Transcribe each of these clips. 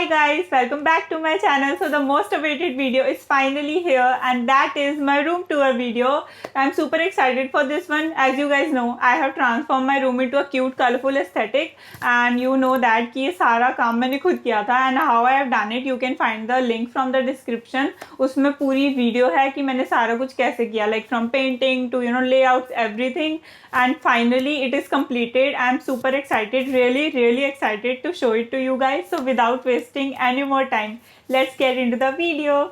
Hi guys, welcome back to my channel. So the most awaited video is finally here, and that is my room tour video. I'm super excited for this one. As you guys know, I have transformed my room into a cute colorful aesthetic, and you know that कि ये सारा काम मैंने खुद किया था, and how I have done it you can find the link from the description. उसमें पूरी वीडियो है कि मैंने सारा कुछ कैसे किया, like from painting to layouts, everything, and finally it is completed. I'm super excited, really excited to show it to you guys. So without wasting any more time, let's get into the video.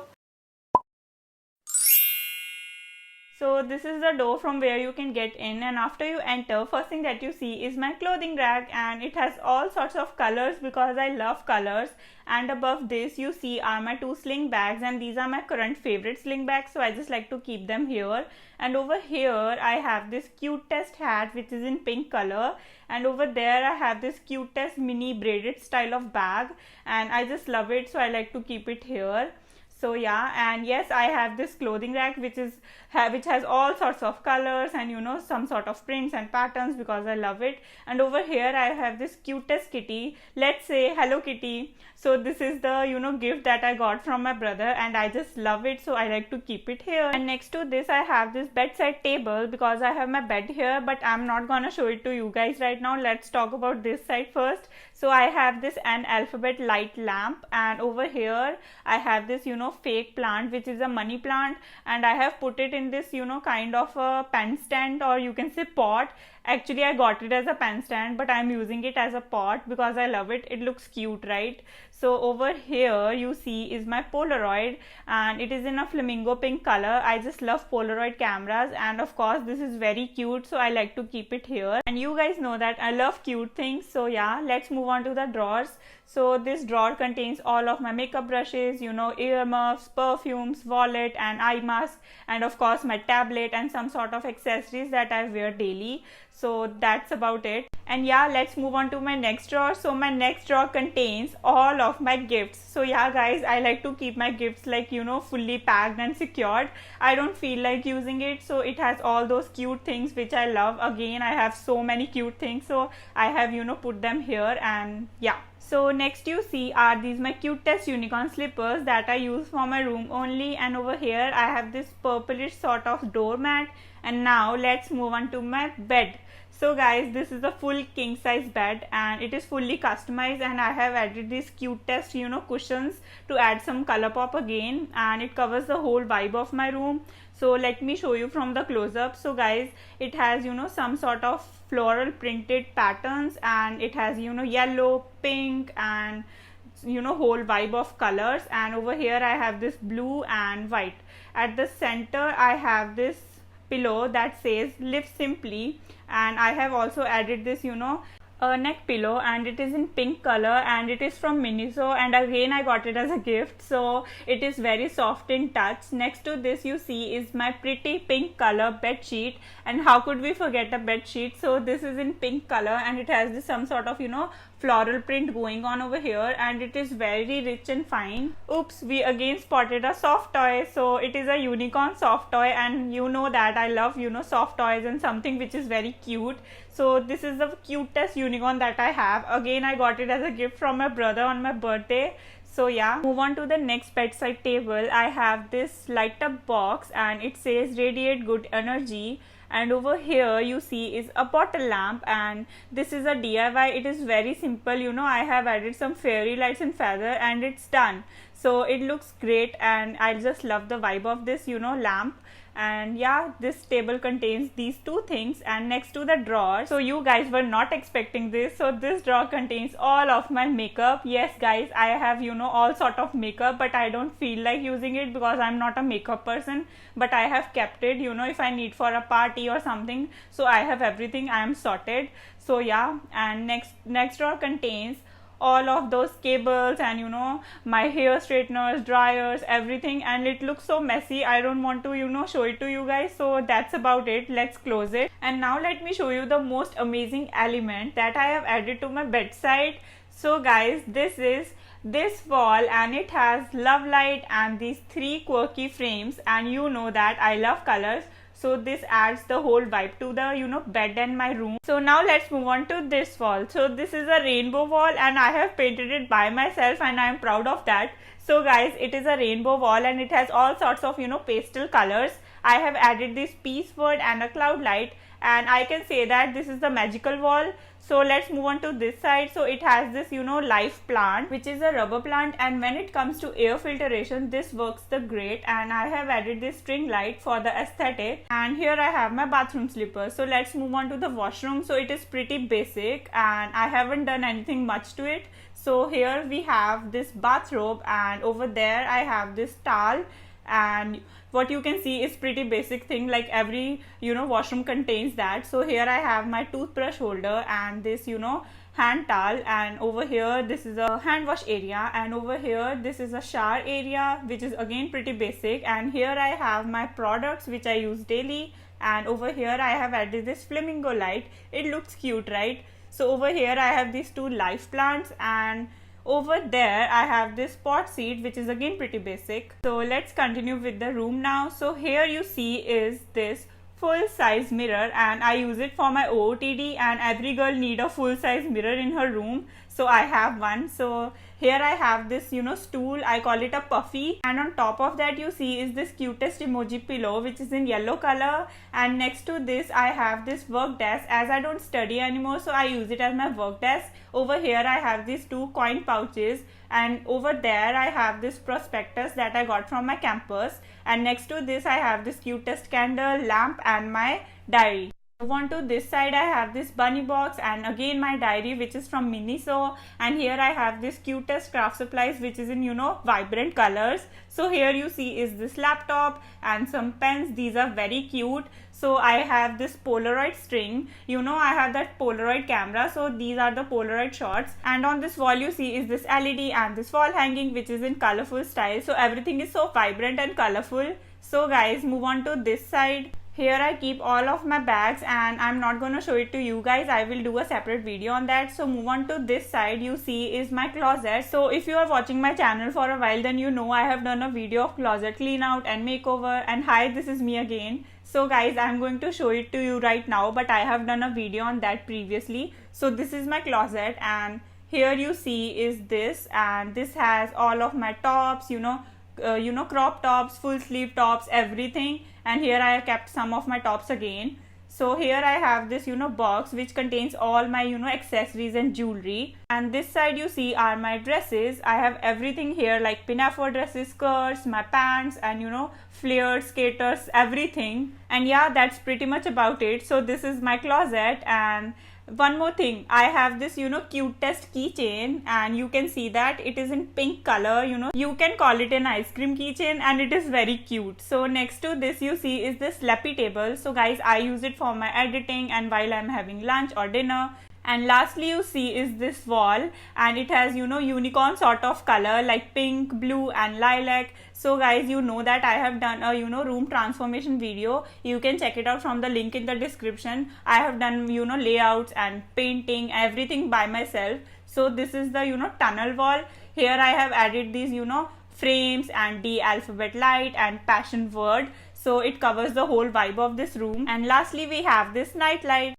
So this is the door from where you can get in, and after you enter, first thing that you see is my clothing rack, and it has all sorts of colors because I love colors. And above this you see are my two sling bags, and these are my current favorite sling bags, so I just like to keep them here. And over here I have this cutest hat which is in pink color, and over there I have this cutest mini braided style of bag, and I just love it, so I like to keep it here. So yeah, and yes, I have this clothing rack which has all sorts of colors and some sort of prints and patterns because I love it. And over here I have this cutest kitty, let's say Hello Kitty. So this is the gift that I got from my brother, and I just love it, so I like to keep it here. And next to this I have this bedside table because I have my bed here, but I'm not gonna show it to you guys right now. Let's talk about this side first. So I have this an alphabet light lamp, and over here I have this fake plant which is a money plant, and I have put it in this kind of a pen stand, or you can say pot. Actually I got it as a pen stand, but I'm using it as a pot because I love it. It looks cute, right? So over here you see is my Polaroid, and it is in a flamingo pink color. I just love Polaroid cameras, and of course this is very cute, so I like to keep it here. And you guys know that I love cute things, so yeah, let's move on to the drawers. So this drawer contains all of my makeup brushes, earmuffs, perfumes, wallet and eye mask, and of course my tablet and some sort of accessories that I wear daily. So that's about it. And yeah, let's move on to my next drawer. So my next drawer contains all of my gifts. So yeah guys, I like to keep my gifts like fully packed and secured. I don't feel like using it, so it has all those cute things which I love. Again, I have so many cute things, so I have put them here. And yeah, so next you see are these my cutest unicorn slippers that I use for my room only. And over here I have this purplish sort of doormat. And now let's move on to my bed. So guys, this is a full king size bed, and it is fully customized, and I have added these cutest cushions to add some color pop again, and it covers the whole vibe of my room. So let me show you from the close up. So guys, it has some sort of floral printed patterns, and it has yellow, pink and whole vibe of colors. And over here I have this blue and white. At the center I have this pillow that says live simply, and I have also added this a neck pillow, and it is in pink color, and it is from Miniso, and again I got it as a gift, so it is very soft in touch. Next to this you see is my pretty pink color bed sheet, and how could we forget a bed sheet? So this is in pink color, and it has this some sort of floral print going on over here, and it is very rich and fine. Oops, we again spotted a soft toy. So it is a unicorn soft toy, and you know that I love soft toys and something which is very cute. So this is the cutest unicorn that I have. Again, I got it as a gift from my brother on my birthday. So yeah, move on to the next bedside table. I have this light up box, and it says radiate good energy. And over here you see is a bottle lamp, and this is a DIY. It is very simple. I have added some fairy lights and feather, and it's done. So it looks great, and I just love the vibe of this lamp. And yeah, this table contains these two things. And next to the drawer, so you guys were not expecting this, so this drawer contains all of my makeup. Yes guys, I have all sort of makeup, but I don't feel like using it because I'm not a makeup person, but I have kept it if I need for a party or something. So I have everything, I am sorted. So yeah, and next drawer contains all of those cables and my hair straighteners, dryers, everything, and it looks so messy. I don't want to show it to you guys. So that's about it. Let's close it. And now let me show you the most amazing element that I have added to my bedside. So guys, this is this wall, and it has love light and these three quirky frames, and you know that I love colors. so this adds the whole vibe to the bed and my room. So now let's move on to this wall. So this is a rainbow wall and I have painted it by myself and I am proud of that. So guys, it is a rainbow wall and it has all sorts of pastel colors. I have added this peace word and a cloud light, and I can say that this is the magical wall. So let's move on to this side. So it has this life plant, which is a rubber plant, and when it comes to air filtration, this works the great, and I have added this string light for the aesthetic. And here I have my bathroom slippers. So let's move on to the washroom. So it is pretty basic and I haven't done anything much to it. So here we have this bathrobe, and over there I have this towel, and what you can see is pretty basic thing, like every washroom contains that. So here I have my toothbrush holder and this hand towel, and over here this is a hand wash area, and over here this is a shower area, which is again pretty basic. And here I have my products which I use daily, and over here I have added this flamingo light. It looks cute, right? So over here I have these two life plants, and over there I have this pot seat, which is again pretty basic. So let's continue with the room now. So here you see is this full size mirror, and I use it for my OOTD, and every girl need a full size mirror in her room. So I have one. So here I have this stool, I call it a puffy, and on top of that you see is this cutest emoji pillow, which is in yellow color. And next to this I have this work desk, as I don't study anymore, so I use it as my work desk. Over here I have these two coin pouches, and over there I have this prospectus that I got from my campus, and next to this I have this cutest candle, lamp, and my diary. Move on to this side, I have this bunny box and again my diary, which is from Miniso, and here I have this cutest craft supplies, which is in vibrant colors. So here you see is this laptop and some pens. These are very cute. So I have this Polaroid string, I have that Polaroid camera, so these are the Polaroid shots. And on this wall you see is this LED and this wall hanging, which is in colorful style. So everything is so vibrant and colorful. So guys, move on to this side. Here I keep all of my bags, and I'm not going to show it to you guys. I will do a separate video on that. So move on to this side, you see is my closet. So if you are watching my channel for a while, then I have done a video of closet clean out and makeover. And hi, this is me again. So guys, I'm going to show it to you right now, but I have done a video on that previously. So this is my closet, and here you see is this, and this has all of my tops, crop tops, full sleeve tops, everything. And here I have kept some of my tops again. So here I have this box which contains all my accessories and jewelry. And this side you see are my dresses. I have everything here, like pinafore dresses, skirts, my pants, and flared skaters, everything. And yeah, that's pretty much about it. So this is my closet. And one more thing, I have this cutest keychain, and you can see that it is in pink color. You can call it an ice cream keychain, and it is very cute. So next to this you see is this Lappy table. So guys, I use it for my editing and while I'm having lunch or dinner. And lastly you see is this wall, and it has unicorn sort of color, like pink, blue, and lilac. So guys, that I have done a room transformation video. You can check it out from the link in the description. I have done layouts and painting, everything by myself. So this is the tunnel wall. Here I have added these frames and the alphabet light and passion word. So it covers the whole vibe of this room. And lastly we have this night light.